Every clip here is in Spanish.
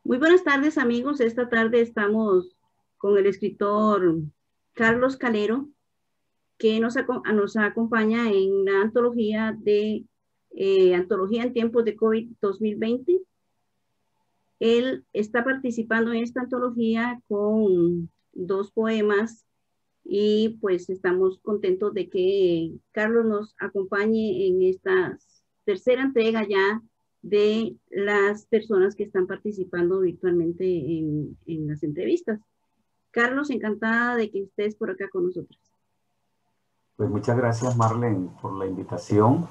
Muy buenas tardes, amigos. Esta tarde estamos con el escritor Carlos Calero, que nos acompaña en la antología Antología en tiempos de COVID 2020. Él está participando en esta antología con dos poemas y pues estamos contentos de que Carlos nos acompañe en esta tercera entrega ya de las personas que están participando virtualmente en las entrevistas. Carlos, encantada de que estés por acá con nosotros. Pues muchas gracias, Marlene, por la invitación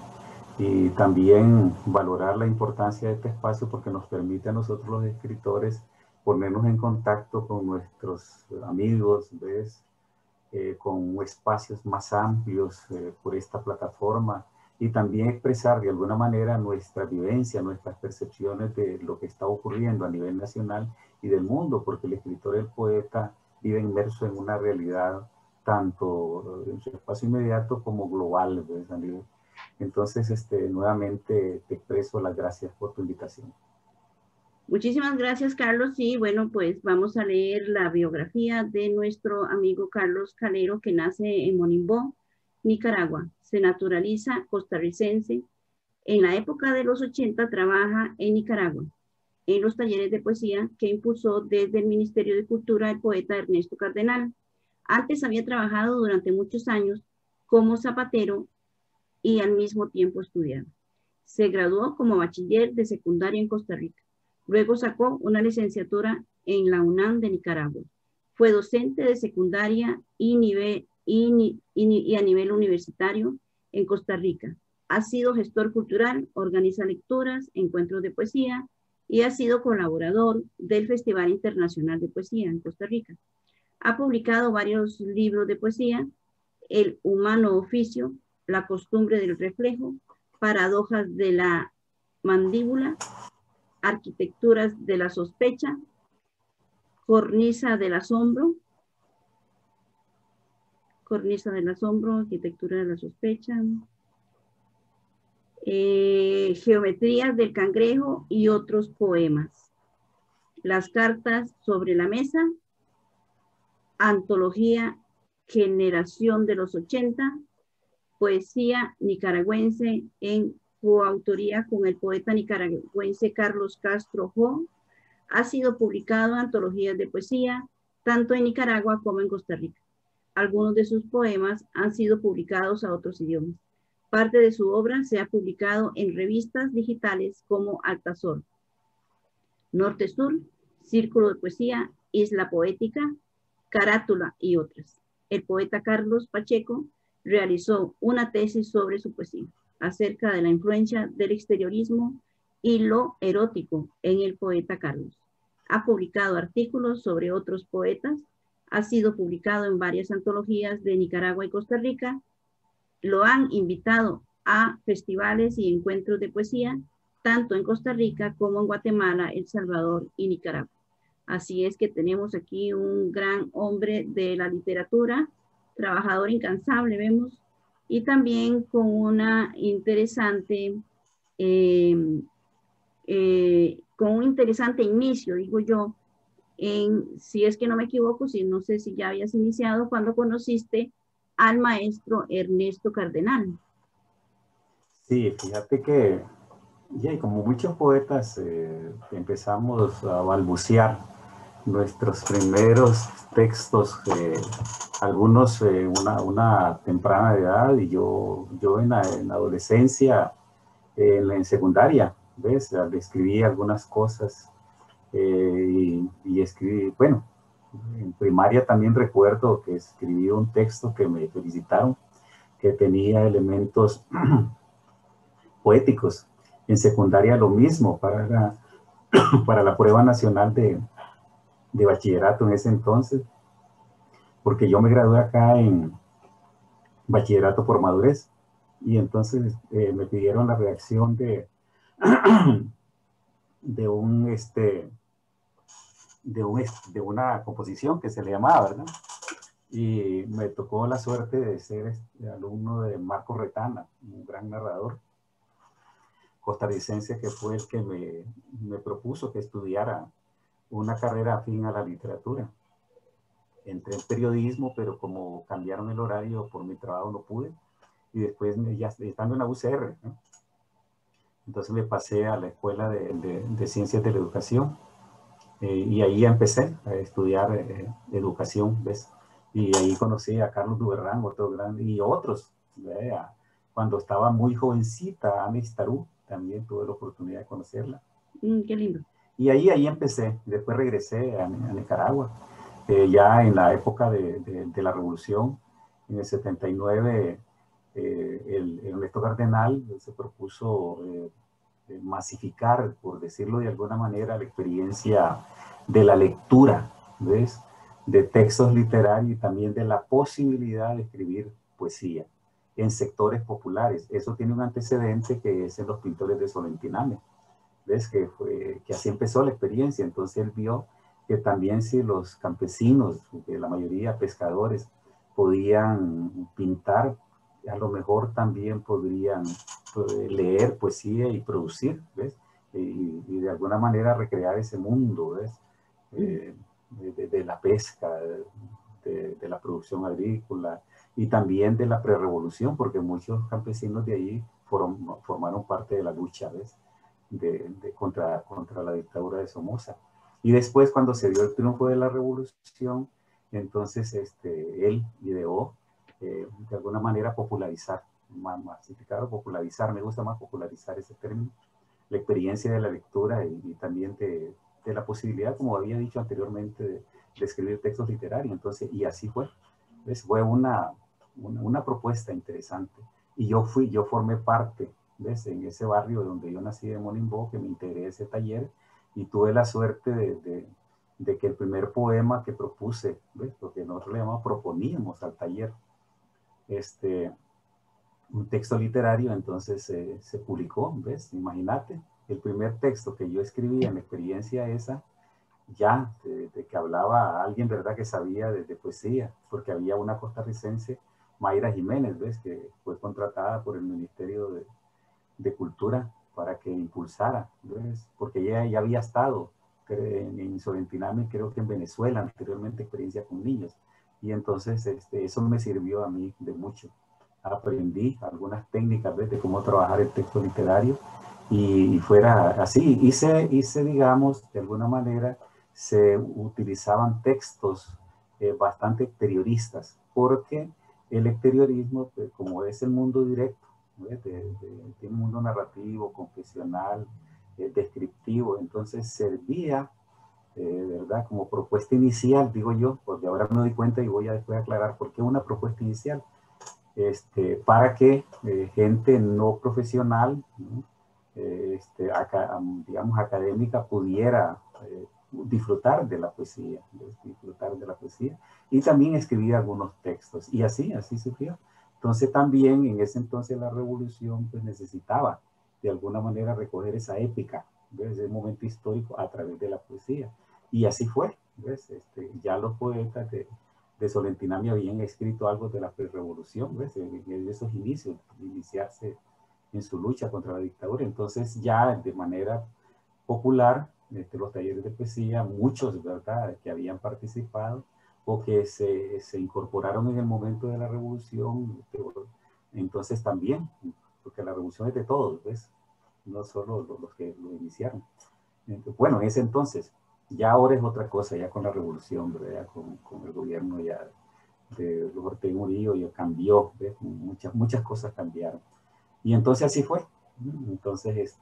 y también valorar la importancia de este espacio porque nos permite a nosotros los escritores ponernos en contacto con nuestros amigos, ¿ves? Con espacios más amplios por esta plataforma y también expresar de alguna manera nuestra vivencia, nuestras percepciones de lo que está ocurriendo a nivel nacional y del mundo, porque el escritor, el poeta, vive inmerso en una realidad tanto en su espacio inmediato como global, ¿ves? Entonces, nuevamente te expreso las gracias por tu invitación. Muchísimas gracias, Carlos. Y bueno, pues vamos a leer la biografía de nuestro amigo Carlos Calero, que nace en Monimbó, Nicaragua. Se naturaliza costarricense. En la época de los 80 trabaja en Nicaragua, en los talleres de poesía que impulsó desde el Ministerio de Cultura el poeta Ernesto Cardenal. Antes había trabajado durante muchos años como zapatero y al mismo tiempo estudiaba. Se graduó como bachiller de secundaria en Costa Rica. Luego sacó una licenciatura en la UNAM de Nicaragua. Fue docente de secundaria y a nivel universitario en Costa Rica. Ha sido gestor cultural, organiza lecturas, encuentros de poesía y ha sido colaborador del Festival Internacional de Poesía en Costa Rica. Ha publicado varios libros de poesía: El humano oficio, La costumbre del reflejo, Paradojas de la mandíbula, Arquitecturas de la sospecha, Cornisa del asombro, Arquitectura de la sospecha, Geometrías del cangrejo y otros poemas. Las cartas sobre la mesa, Antología Generación de los 80, poesía nicaragüense en coautoría con el poeta nicaragüense Carlos Castro Jo. Ha sido publicado en antologías de poesía, tanto en Nicaragua como en Costa Rica. Algunos de sus poemas han sido publicados a otros idiomas. Parte de su obra se ha publicado en revistas digitales como Altazor, Norte Sur, Círculo de Poesía, Isla Poética, Carátula y otras. El poeta Carlos Pacheco realizó una tesis sobre su poesía acerca de la influencia del exteriorismo y lo erótico en el poeta Carlos. Ha publicado artículos sobre otros poetas, ha sido publicado en varias antologías de Nicaragua y Costa Rica, lo han invitado a festivales y encuentros de poesía, tanto en Costa Rica como en Guatemala, El Salvador y Nicaragua. Así es que tenemos aquí un gran hombre de la literatura, trabajador incansable, vemos, y también con una interesante, con un interesante inicio, digo yo, si es que no me equivoco, no sé si ya habías iniciado cuando conociste al maestro Ernesto Cardenal. Sí, fíjate que, y como muchos poetas, empezamos a balbucear nuestros primeros textos, algunos una temprana edad y yo en la adolescencia, en secundaria, ¿ves? Escribí algunas cosas y escribí, bueno, en primaria también recuerdo que escribí un texto que me felicitaron, que tenía elementos poéticos. En secundaria lo mismo, para la prueba nacional de bachillerato en ese entonces, porque yo me gradué acá en bachillerato por madurez y entonces me pidieron la redacción de un de una composición que se le llamaba, ¿verdad? Y me tocó la suerte de ser alumno de Marco Retana, un gran narrador costarricense que fue el que me propuso que estudiara una carrera afín a la literatura. Entré en periodismo, pero como cambiaron el horario por mi trabajo no pude. Y después, ya estando en la UCR, ¿no? Entonces me pasé a la Escuela de Ciencias de la Educación. Y ahí empecé a estudiar educación, ¿ves? Y ahí conocí a Carlos Duberrán, otro grande, y otros. Cuando estaba muy jovencita, Ana Istarú, también tuve la oportunidad de conocerla. Qué lindo. Y ahí empecé. Después regresé a Nicaragua, ya en la época de la Revolución, en el 79, el Ernesto Cardenal se propuso masificar, por decirlo de alguna manera, la experiencia de la lectura, ¿ves? De textos literarios y también de la posibilidad de escribir poesía en sectores populares. Eso tiene un antecedente que es en los pintores de Solentiname, ¿ves? Que así empezó la experiencia. Entonces él vio que también si los campesinos, que la mayoría pescadores, podían pintar, a lo mejor también podrían leer poesía y producir, ¿ves? Y de alguna manera recrear ese mundo, ¿ves? De la pesca, de la producción agrícola y también de la prerrevolución, porque muchos campesinos de ahí formaron parte de la lucha, ¿ves? Contra la dictadura de Somoza. Y después, cuando se dio el triunfo de la revolución, entonces él ideó de alguna manera popularizar, masificar, popularizar, me gusta más popularizar ese término, la experiencia de la lectura y también de la posibilidad, como había dicho anteriormente, de escribir textos literarios. Entonces, y así fue. ¿Ves? Fue una propuesta interesante. Y yo formé parte, ¿ves? En ese barrio donde yo nací, de Monimbó, que me integré a ese taller y tuve la suerte de que el primer poema que propuse, ¿ves? Porque nosotros le llamamos, proponíamos al taller, un texto literario, entonces se publicó, ¿ves? Imagínate, el primer texto que yo escribí en la experiencia esa, ya de que hablaba a alguien, ¿verdad? Que sabía de poesía, porque había una costarricense, Mayra Jiménez, ¿ves? Que fue contratada por el Ministerio de Cultura para que impulsara, ¿ves? Porque ella ya había estado en Solentiname, creo que en Venezuela, anteriormente, experiencia con niños. Y entonces eso me sirvió a mí de mucho. Aprendí algunas técnicas, ¿ves? De cómo trabajar el texto literario y fuera así. Hice, digamos, de alguna manera, se utilizaban textos bastante exterioristas, porque el exteriorismo, pues, como es el mundo directo, tiene un mundo narrativo, confesional, descriptivo, entonces servía, ¿verdad? Como propuesta inicial, digo yo, porque ahora me doy cuenta y voy a después aclarar por qué una propuesta inicial, para que gente no profesional, ¿no? Digamos, académica, pudiera disfrutar de la poesía, y también escribir algunos textos, y así surgió. Entonces también en ese entonces la revolución pues necesitaba de alguna manera recoger esa épica, ¿ves? Ese momento histórico a través de la poesía, y así fue, ¿ves? Ya los poetas de Solentiname habían escrito algo de la prerrevolución, ¿ves? En esos inicios, de iniciarse en su lucha contra la dictadura. Entonces ya de manera popular, los talleres de poesía, muchos, ¿verdad?, que habían participado o que se incorporaron en el momento de la revolución, entonces también, porque la revolución es de todos, ¿ves? No solo los que lo iniciaron. Bueno, en ese entonces, ya ahora es otra cosa, ya con la revolución, ¿verdad? Con el gobierno ya de los Ortega Murillo ya cambió, ¿ves? Muchas cosas cambiaron. Y entonces así fue. Entonces,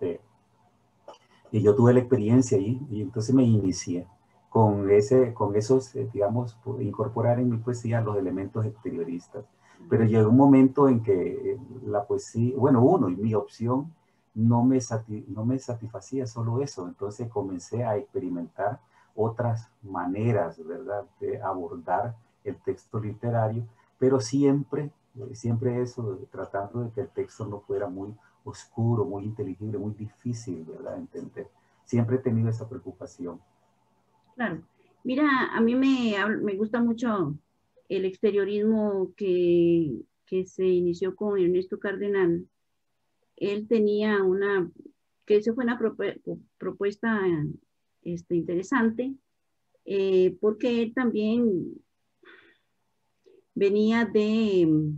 y yo tuve la experiencia ahí y entonces me inicié con esos, digamos, incorporar en mi poesía los elementos exterioristas. Pero llegó un momento en que la poesía, bueno, y mi opción no me satisfacía solo eso. Entonces comencé a experimentar otras maneras, ¿verdad?, de abordar el texto literario, pero siempre eso, tratando de que el texto no fuera muy oscuro, muy inteligible, muy difícil, ¿verdad?, entender. Siempre he tenido esa preocupación. Claro. Mira, a mí me gusta mucho el exteriorismo que se inició con Ernesto Cardenal. Él tenía que eso fue una propuesta interesante, porque él también venía de,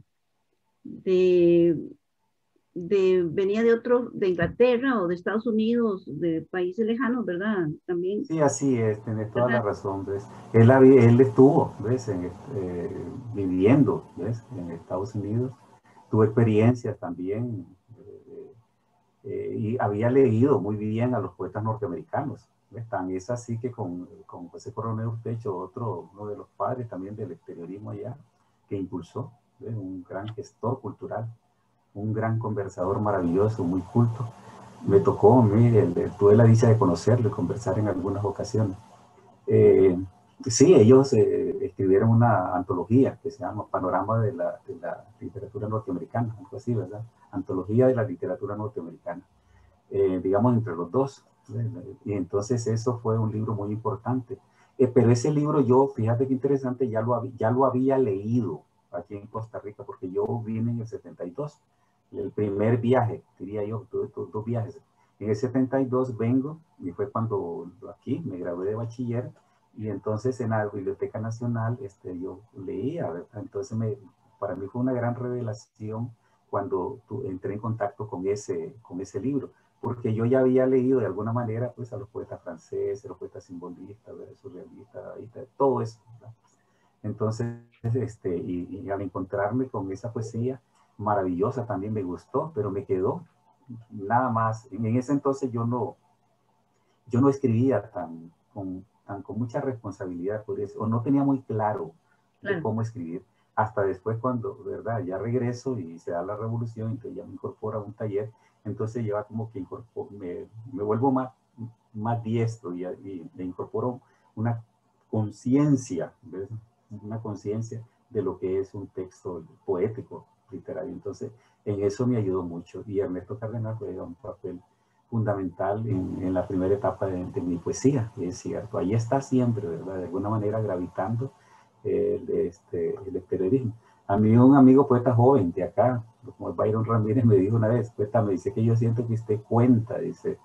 venía de Inglaterra o de Estados Unidos, de países lejanos, ¿verdad? También, Sí, así es, tenés toda la ¿verdad? razón, ¿ves? Él estuvo, ¿ves? Viviendo, ¿ves? En Estados Unidos. Tuvo experiencias también y había leído muy bien a los poetas norteamericanos. ¿Ves? Tan es así que con José Coronel Urtecho, uno de los padres también del exteriorismo allá, que impulsó, ¿ves? Un gran gestor cultural, un gran conversador maravilloso, muy culto. Me tocó, mire, tuve la dicha de conocerlo y conversar en algunas ocasiones. Eh, sí, ellos escribieron una antología que se llama Panorama de la Literatura Norteamericana, algo así, ¿verdad? Antología de la Literatura Norteamericana, digamos entre los dos. Y entonces eso fue un libro muy importante. Pero ese libro yo, fíjate qué interesante, ya lo había leído aquí en Costa Rica, porque yo vine en el 72, el primer viaje, diría yo, tuve dos viajes. En el 72 vengo, y fue cuando aquí me gradué de bachiller, y entonces en la Biblioteca Nacional yo leía, ¿verdad? Entonces para mí fue una gran revelación cuando entré en contacto con ese libro, porque yo ya había leído de alguna manera pues a los poetas franceses, los poetas simbolistas, surrealistas, todo eso, ¿verdad? Entonces, y al encontrarme con esa poesía maravillosa también me gustó, pero me quedó nada más. En ese entonces yo no escribía con mucha responsabilidad por eso, o no tenía muy claro de Claro. cómo escribir, hasta después cuando, ¿verdad? Ya regreso y se da la revolución, entonces ya me incorporo a un taller, entonces ya como que me vuelvo más diestro y me incorporo una conciencia, ¿ves? Una conciencia de lo que es un texto poético, literario. Entonces, en eso me ayudó mucho. Y Ernesto Cardenal juega un papel fundamental en la primera etapa de mi poesía, y es cierto, ahí está siempre, ¿verdad? De alguna manera gravitando el exteriorismo. A mí un amigo poeta joven de acá, como Byron Ramírez, me dijo una vez, poeta, me dice que yo siento que usted cuenta, dice,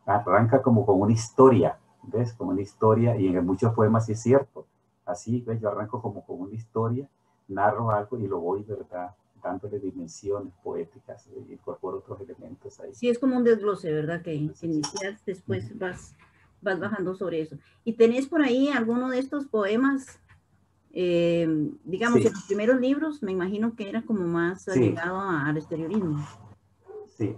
arranca como con una historia, ¿ves? Como una historia, y en muchos poemas sí es cierto, así, ¿ves? Yo arranco como con una historia, narro algo y lo voy, ¿verdad? Dándole dimensiones poéticas, incorporo otros elementos ahí. Sí, es como un desglose, ¿verdad? Que Entonces, inicias, después vas bajando sobre eso. ¿Y tenés por ahí alguno de estos poemas, digamos, sí, en los primeros libros? Me imagino que era como más sí, allegado al exteriorismo. sí,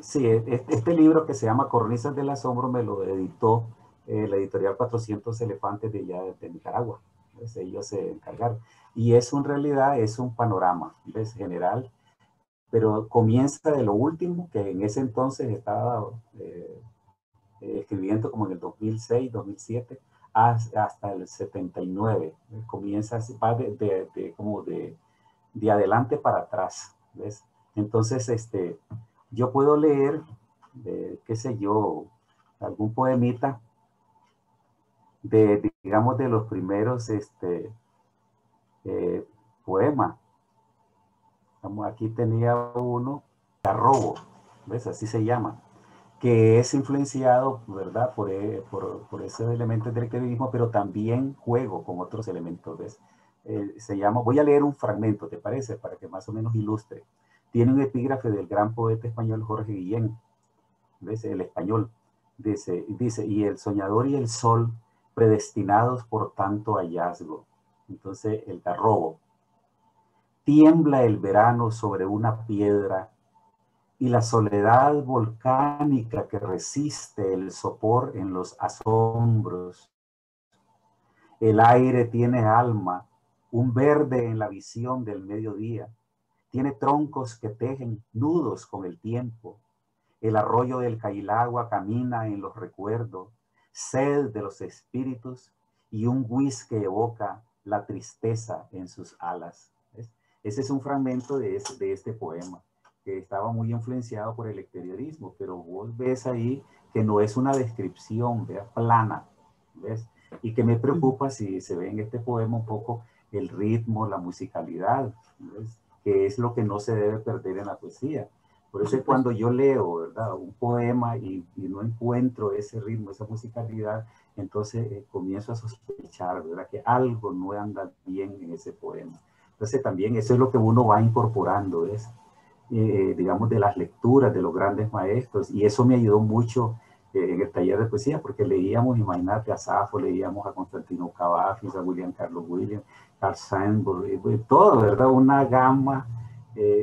sí, este libro que se llama Cornisas del Asombro me lo editó la editorial 400 Elefantes de allá de Nicaragua. Entonces, ellos se encargaron. Y en realidad es un panorama, ¿ves? General, pero comienza de lo último, que en ese entonces estaba escribiendo como en el 2006, 2007, hasta el 79. Comienza, va como de adelante para atrás, ¿ves? Entonces, yo puedo leer, qué sé yo, algún poemita digamos, de los primeros eh, poemas. Como aquí tenía uno, Arrobo, ¿ves? Así se llama, que es influenciado, ¿verdad? Por esos elementos del eclecticismo, pero también juego con otros elementos, ¿ves? Se llama, voy a leer un fragmento, ¿te parece? Para que más o menos ilustre. Tiene un epígrafe del gran poeta español Jorge Guillén, ¿ves? El español. Dice, y el soñador y el sol, predestinados por tanto hallazgo. Entonces, el garrobo. Tiembla el verano sobre una piedra y la soledad volcánica que resiste el sopor en los asombros. El aire tiene alma, un verde en la visión del mediodía. Tiene troncos que tejen nudos con el tiempo. El arroyo del Cailagua camina en los recuerdos, sed de los espíritus y un whisky evoca la tristeza en sus alas. ¿Ves? Ese es un fragmento de este poema, que estaba muy influenciado por el exteriorismo, pero vos ves ahí que no es una descripción, ¿ves? Plana, ¿ves? Y que me preocupa si se ve en este poema un poco el ritmo, la musicalidad, ¿ves? Que es lo que no se debe perder en la poesía. Por eso es cuando yo leo, ¿verdad?, un poema y no encuentro ese ritmo, esa musicalidad, entonces comienzo a sospechar, ¿verdad?, que algo no anda bien en ese poema. Entonces también eso es lo que uno va incorporando, ¿ves? Digamos, de las lecturas de los grandes maestros, y eso me ayudó mucho en el taller de poesía, porque leíamos, imagínate, a Safo, leíamos a Constantino Cavafis, a William Carlos Williams, Carl Sandburg, todo, ¿verdad? Una gama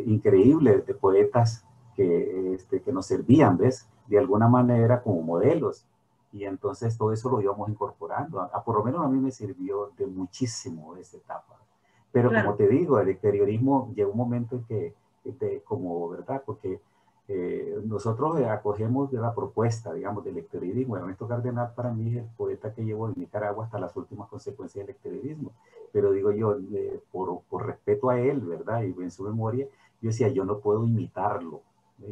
increíble de poetas que nos servían, ¿ves? De alguna manera como modelos. Y entonces todo eso lo íbamos incorporando. Por lo menos a mí me sirvió de muchísimo esa etapa. Pero como Claro, te digo, el exteriorismo llegó un momento en que, como, ¿verdad? Porque nosotros acogemos de la propuesta, digamos, del exteriorismo. Ernesto Cardenal para mí es el poeta que llevó en Nicaragua hasta las últimas consecuencias del exteriorismo. Pero digo yo, por respeto a él, ¿verdad? Y en su memoria, yo decía, yo no puedo imitarlo.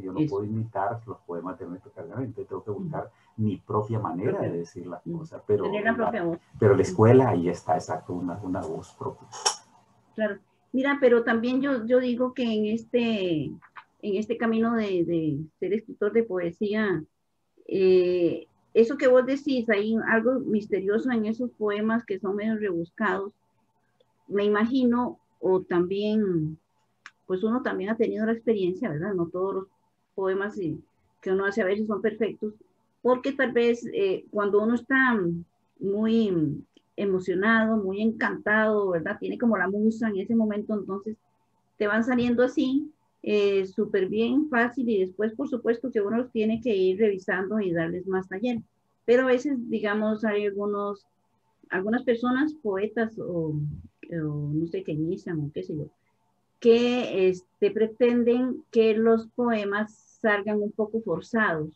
Yo no eso. puedo imitar los poemas de Ernesto Cardenal, entonces tengo que buscar mi propia manera de Propia, decir las mm, cosas. tener la propia voz. Pero la Mm, escuela, ahí está, exacto, una voz propia. claro. Mira, pero también yo digo que en este camino de ser escritor de poesía, eso que vos decís, hay algo misterioso en esos poemas que son medio rebuscados, me imagino, o también, pues uno también ha tenido la experiencia, ¿verdad? No todos los poemas que uno hace a veces son perfectos, porque tal vez cuando uno está muy emocionado, muy encantado, ¿verdad? Tiene como la musa en ese momento, entonces te van saliendo así, súper bien, fácil, y después, por supuesto, que uno los tiene que ir revisando y darles más taller. Pero a veces, digamos, hay algunas personas, poetas o no sé, que inician o qué sé yo, que pretenden que los poemas salgan un poco forzados.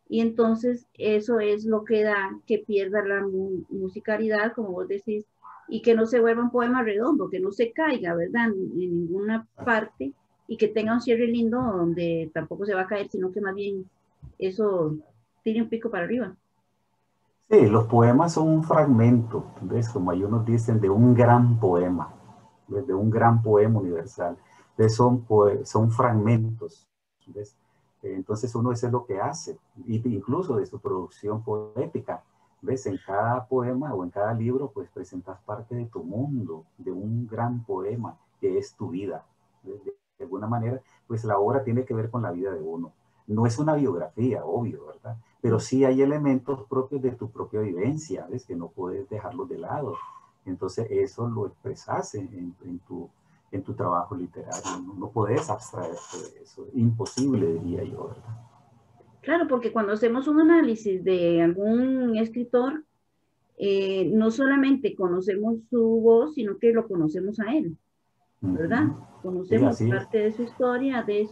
Y entonces eso es lo que da que pierda la musicalidad, como vos decís, y que no se vuelva un poema redondo, que no se caiga, ¿verdad? En ninguna parte y que tenga un cierre lindo donde tampoco se va a caer, sino que más bien eso tiene un pico para arriba. Sí, los poemas son un fragmento, ¿ves? Como ellos dicen, de un gran poema, ¿ves? De un gran poema universal. ¿Ves? Son fragmentos, ¿ves? Entonces uno eso es lo que hace, incluso de su producción poética. ¿Ves? En cada poema o en cada libro, pues presentas parte de tu mundo, de un gran poema que es tu vida. De alguna manera, pues la obra tiene que ver con la vida de uno. No es una biografía, obvio, ¿verdad? Pero sí hay elementos propios de tu propia vivencia, ¿ves? Que no puedes dejarlos de lado. Entonces eso lo expresas en tu trabajo literario. No puedes abstraerte de eso. Imposible, diría yo, ¿verdad? Claro, porque cuando hacemos un análisis de algún escritor, no solamente conocemos su voz, sino que lo conocemos a él, ¿verdad? Ujú. Sí, Conocemos así es. parte de su historia, de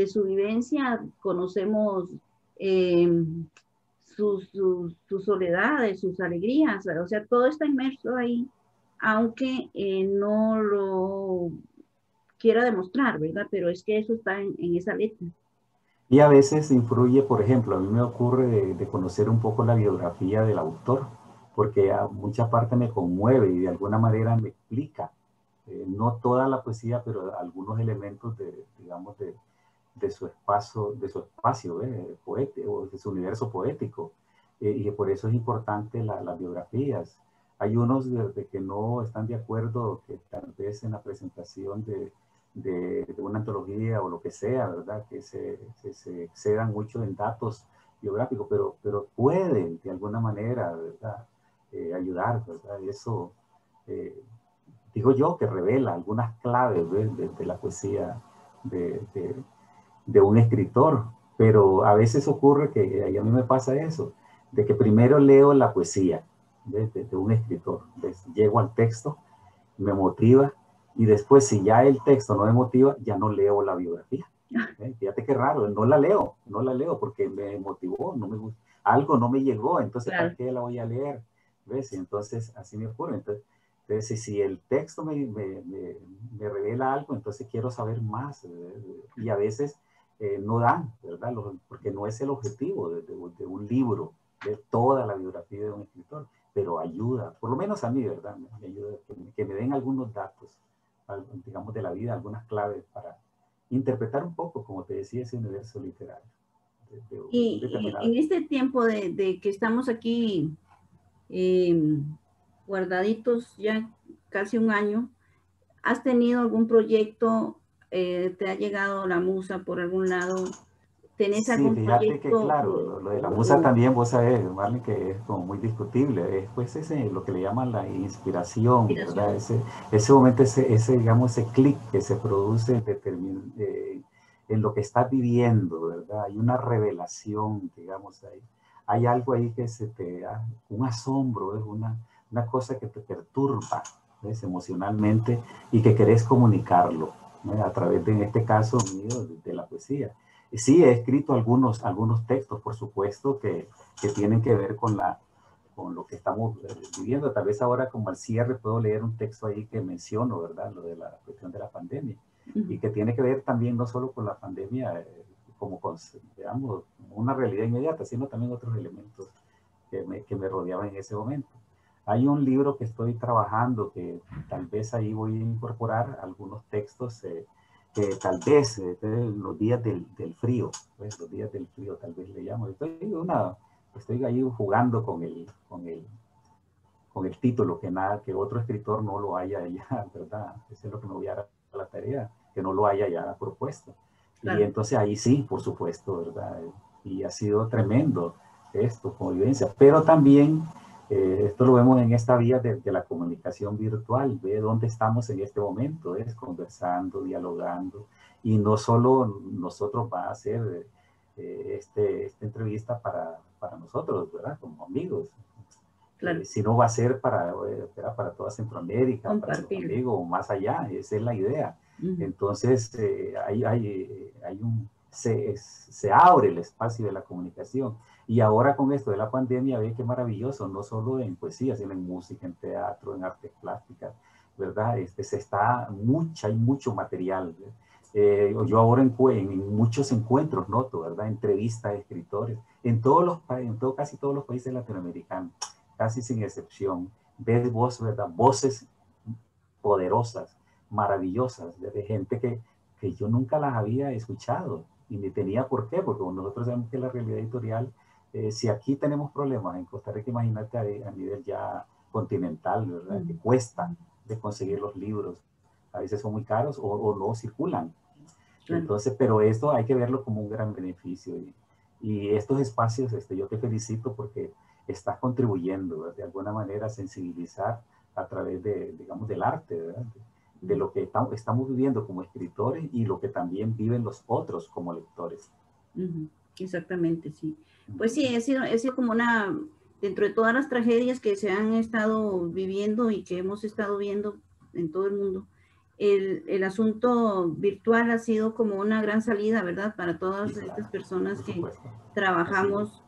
su vivencia, conocemos eh, sus soledades, sus alegrías, o sea, todo está inmerso ahí, aunque no lo quiera demostrar, ¿verdad? Pero es que eso está en esa letra. Y a veces influye, por ejemplo, a mí me ocurre de conocer un poco la biografía del autor, porque a mucha parte me conmueve y de alguna manera me explica, no toda la poesía, pero algunos elementos digamos, de su espacio poético, de su universo poético. Y por eso es importante las biografías. Hay unos de que no están de acuerdo, que tal vez en la presentación de una antología o lo que sea, ¿verdad? Que se excedan mucho en datos biográficos, pero pueden de alguna manera, ¿verdad? Ayudar, ¿verdad? Eso, eh, digo yo, que revela algunas claves de la poesía de, de, de un escritor, pero a veces ocurre que a mí me pasa eso, de que primero leo la poesía de un escritor, llego al texto, me motiva y después si ya el texto no me motiva, ya no leo la biografía. Fíjate qué raro, no la leo porque me motivó, no me gusta, algo no me llegó, entonces ¿para Claro. qué la voy a leer? ¿Ves? Y entonces así me ocurre. Entonces si el texto me revela algo, entonces quiero saber más. Y a veces no dan, ¿verdad? Porque no es el objetivo de un libro, de toda la biografía de un escritor, pero ayuda, por lo menos a mí, ¿verdad? Me ayuda que me den algunos datos, digamos, de la vida, algunas claves interpretar un poco, como te decía, ese universo literario. Un Y determinado. en este tiempo de que estamos aquí guardaditos ya casi un año, ¿has tenido algún proyecto? ¿Te ha llegado la musa por algún lado? ¿Tenés Sí, algún fíjate que proyecto? claro, lo de la musa también, vos sabés, Marlene, que es como muy discutible, es pues ese, lo que le llaman la inspiración, ¿verdad? Inspiración. Ese momento, digamos, ese clic que se produce en lo que estás viviendo, ¿verdad? Hay una revelación, digamos, ahí. Hay algo ahí que se te da, un asombro, es una cosa que te perturba, ¿ves? Emocionalmente y que querés comunicarlo, ¿no? A través de, en este caso mío, de la poesía. Sí, he escrito algunos textos, por supuesto, que tienen que ver con lo que estamos viviendo. Tal vez ahora como al cierre puedo leer un texto ahí que menciono, ¿verdad? Lo de la cuestión de la pandemia. Y que tiene que ver también no solo con la pandemia, como con, digamos, una realidad inmediata, sino también otros elementos que me rodeaban en ese momento. Hay un libro que estoy trabajando que tal vez ahí voy a incorporar algunos textos que tal vez los días del frío, pues, los días del frío tal vez le llamo. Estoy ahí jugando con el título, que nada, que otro escritor no lo haya ya, ¿verdad? Eso es lo que me voy a dar a la tarea, que no lo haya ya propuesto. Y Claro. entonces ahí sí, por supuesto, ¿verdad? Y ha sido tremendo esto, convivencia, pero también esto lo vemos en esta vía de la comunicación virtual, ve dónde estamos en este momento, es conversando, dialogando, y no solo nosotros va a hacer esta entrevista para nosotros, ¿verdad? Como amigos, Claro, si no va a ser para toda Centroamérica, para los compartir. amigos o más allá, esa es la idea. Ujú. Entonces, se abre el espacio de la comunicación. Y ahora con esto de la pandemia, ve qué maravilloso, no solo en poesía, sino en música, en teatro, en artes plásticas, ¿verdad? Hay mucho material. Yo ahora en muchos encuentros noto, ¿verdad? Entrevistas a escritores, casi todos los países latinoamericanos, casi sin excepción, ves vos, ¿verdad? Voces poderosas, maravillosas, de gente que yo nunca las había escuchado y ni tenía por qué, porque nosotros sabemos que la realidad editorial, si aquí tenemos problemas en Costa Rica, imagínate a nivel ya continental, ¿verdad? Que cuesta de conseguir los libros, a veces son muy caros o no circulan. Claro. Entonces, pero esto hay que verlo como un gran beneficio y estos espacios, yo te felicito porque estás contribuyendo, ¿verdad? De alguna manera a sensibilizar a través digamos, del arte, ¿verdad? De lo que estamos viviendo como escritores y lo que también viven los otros como lectores. Exactamente, sí. Pues sí, ha sido como una, dentro de todas las tragedias que se han estado viviendo y que hemos estado viendo en todo el mundo, el asunto virtual ha sido como una gran salida, ¿verdad? Para Y todas estas claro, personas por que supuesto, así es. trabajamos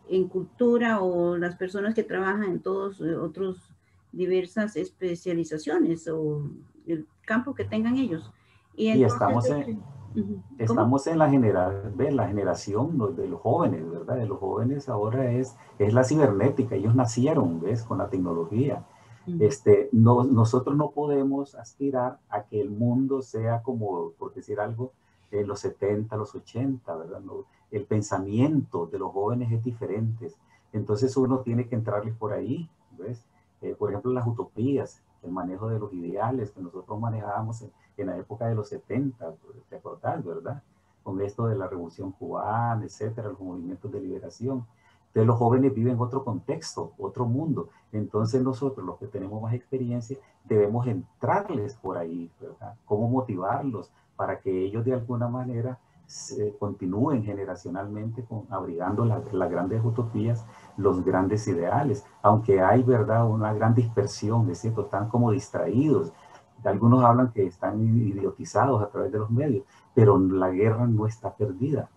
en cultura o las personas que trabajan en todos otros diversas especializaciones o el campo que tengan ellos. Y Y entonces, ¿cómo? estamos en la generación de los jóvenes, ¿verdad? De los jóvenes ahora es la cibernética, ellos nacieron, ¿ves? Con la tecnología. Nosotros no podemos aspirar a que el mundo sea como, por decir algo, en los 70, los 80, ¿verdad? No, el pensamiento de los jóvenes es diferente. Entonces uno tiene que entrarles por ahí, ¿ves? Por ejemplo, las utopías, el manejo de los ideales que nosotros manejábamos en la época de los 70, ¿te acordás, verdad? Con esto de la Revolución Cubana, etcétera, los movimientos de liberación. Entonces los jóvenes viven otro contexto, otro mundo. Entonces nosotros, los que tenemos más experiencia, debemos entrarles por ahí, ¿verdad? Cómo motivarlos para que ellos de alguna manera continúen generacionalmente abrigando las grandes utopías, los grandes ideales, aunque hay, ¿verdad?, una gran dispersión, es cierto, están como distraídos. Algunos hablan que están idiotizados a través de los medios, pero la guerra no está perdida.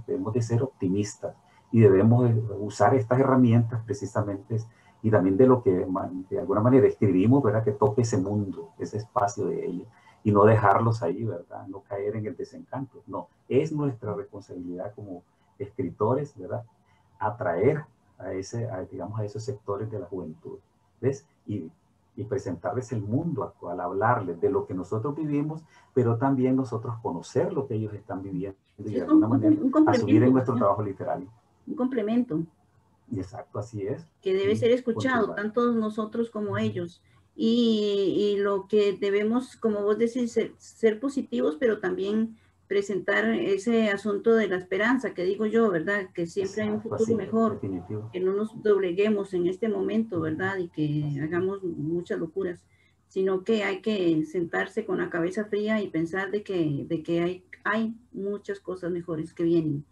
Debemos de ser optimistas y debemos usar estas herramientas precisamente y también de lo que de alguna manera escribimos, ¿verdad? Que toque ese mundo, ese espacio de ellos y no dejarlos ahí, ¿verdad? No caer en el desencanto. No, es nuestra responsabilidad como escritores, ¿verdad? Atraer digamos, a esos sectores de la juventud, ¿ves? y presentarles el mundo actual, hablarles de lo que nosotros vivimos, pero también nosotros conocer lo que ellos están viviendo y de Es alguna manera un complemento, asumir en nuestro trabajo literario. Un complemento. Exacto, así es. Que debe ser escuchado, continuar. tanto nosotros como ellos. Y lo que debemos, como vos decís, ser positivos, pero también presentar ese asunto de la esperanza, que digo yo, ¿verdad? Que siempre hay un Exacto, futuro así, mejor, definitivo. que no nos dobleguemos en este momento, ¿verdad? Y que hagamos muchas locuras, sino que hay que sentarse con la cabeza fría y pensar de que hay muchas cosas mejores que vienen.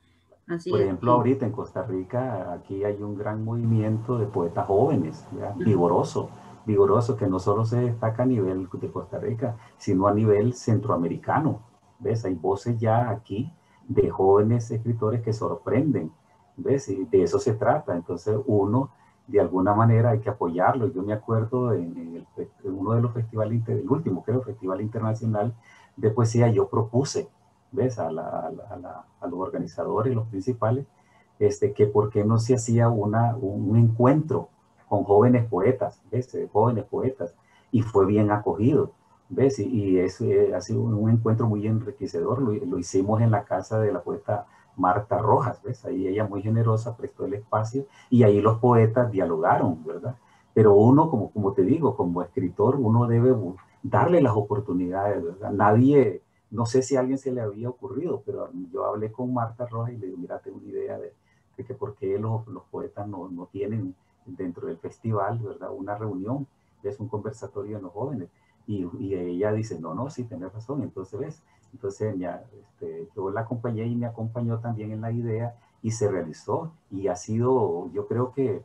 Así Por es. ejemplo, ahorita en Costa Rica, aquí hay un gran movimiento de poetas jóvenes, vigoroso, vigoroso, que no solo se destaca a nivel de Costa Rica, sino a nivel centroamericano. ¿Ves? Hay voces ya aquí de jóvenes escritores que sorprenden, ¿ves? Y de eso se trata. Entonces, uno, de alguna manera, hay que apoyarlo. Yo me acuerdo en uno de los festivales, el último, creo, Festival Internacional de Poesía, yo propuse, ¿ves? A los organizadores, los principales, que por qué no se hacía un encuentro con jóvenes poetas, ¿ves? Jóvenes poetas, y fue bien acogido, ¿ves? Y eso ha sido un encuentro muy enriquecedor, lo hicimos en la casa de la poeta Marta Rojas, ¿ves? Ahí ella muy generosa prestó el espacio y ahí los poetas dialogaron, ¿verdad? Pero uno, como te digo, como escritor, uno debe darle las oportunidades, ¿verdad? Nadie, no sé si a alguien se le había ocurrido, pero yo hablé con Marta Rojas y le digo, mira, tengo una idea de que por qué los poetas no tienen dentro del festival, ¿verdad? Una reunión, es un conversatorio de los jóvenes. Y ella dice, no, sí, tenés razón. Entonces, ¿ves? Entonces ya, yo la acompañé y me acompañó también en la idea y se realizó. Y ha sido, yo creo que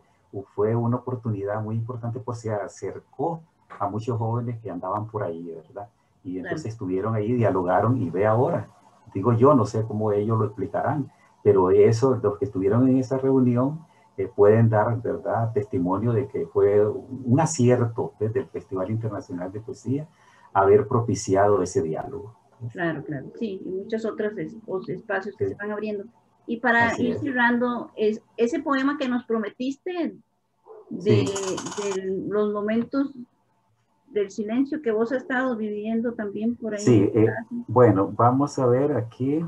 fue una oportunidad muy importante porque se acercó a muchos jóvenes que andaban por ahí, ¿verdad? Y entonces estuvieron ahí, dialogaron y ve ahora. Digo yo, no sé cómo ellos lo explicarán, pero eso, los que estuvieron en esa reunión pueden dar, ¿verdad?, testimonio de que fue un acierto desde el Festival Internacional de Poesía haber propiciado ese diálogo. Claro, claro, sí, y muchos otros espacios que Sí. se van abriendo. Y para Así ir es. cerrando, es ese poema que nos prometiste de, Sí. de los momentos del silencio que vos has estado viviendo también por ahí en Sí, casa. bueno, vamos a ver aquí.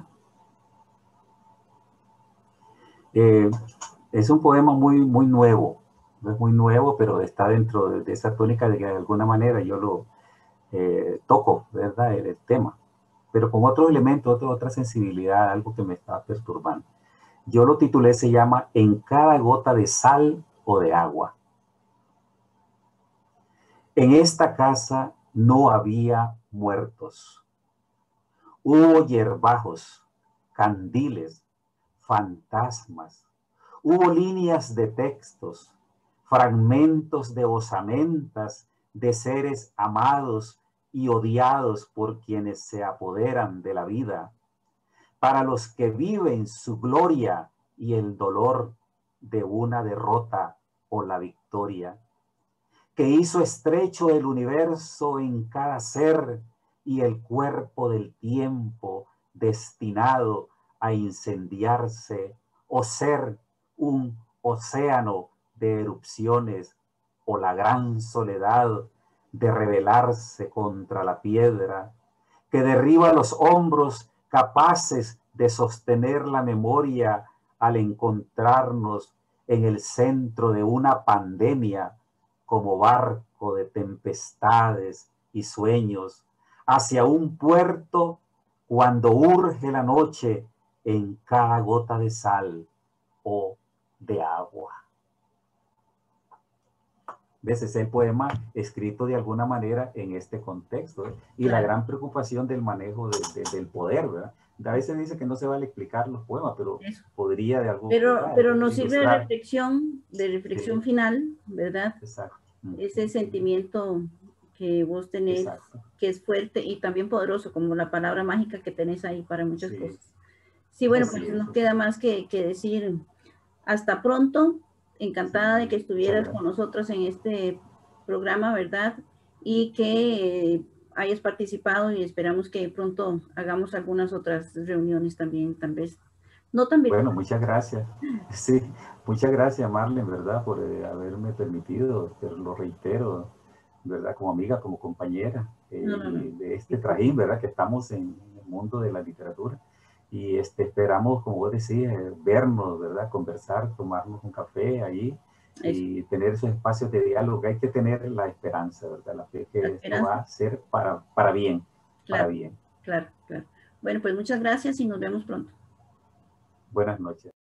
Es un poema muy nuevo, no es muy nuevo, pero está dentro de esa tónica de que de alguna manera yo lo toco, ¿verdad? El tema, pero con otro elemento, otra sensibilidad, algo que me está perturbando. Yo lo titulé, se llama En cada gota de sal o de agua. En esta casa no había muertos. Hubo hierbajos, candiles, fantasmas. Hubo líneas de textos, fragmentos de osamentas de seres amados y odiados por quienes se apoderan de la vida, para los que viven su gloria y el dolor de una derrota o la victoria, que hizo estrecho el universo en cada ser y el cuerpo del tiempo destinado a incendiarse o ser un océano de erupciones o la gran soledad de rebelarse contra la piedra, que derriba los hombros capaces de sostener la memoria al encontrarnos en el centro de una pandemia como barco de tempestades y sueños hacia un puerto cuando urge la noche en cada gota de sal o de agua. ¿Ves? Ese es el poema escrito de alguna manera en este contexto, ¿eh? Y Claro. la gran preocupación del manejo del poder, ¿verdad? A veces dice que no se vale explicar los poemas, pero Eso. podría de algo, Pero nos sirve ilustrar. de reflexión Sí, final, ¿verdad? exacto. Ese sentimiento que vos tenés, Exacto. que es fuerte y también poderoso, como la palabra mágica que tenés ahí para muchas Sí. cosas. Sí, bueno, Así pues es. no queda más que decir hasta pronto. Encantada de que estuvieras con nosotros en este programa, ¿verdad? Y que hayas participado y esperamos que pronto hagamos algunas otras reuniones también, tal vez. No tan Bueno, virtuales. muchas gracias. Sí, muchas gracias, Marlene, ¿verdad? Por haberme permitido, pero lo reitero, ¿verdad? Como amiga, como compañera No. de este trajín, ¿verdad? Que estamos en el mundo de la literatura. Y esperamos, como vos decís, vernos, ¿verdad? Conversar, tomarnos un café allí y tener esos espacios de diálogo. Hay que tener la esperanza, ¿verdad? La fe que esto va a ser para bien, claro, para bien. Claro. Bueno, pues muchas gracias y nos vemos pronto. Buenas noches.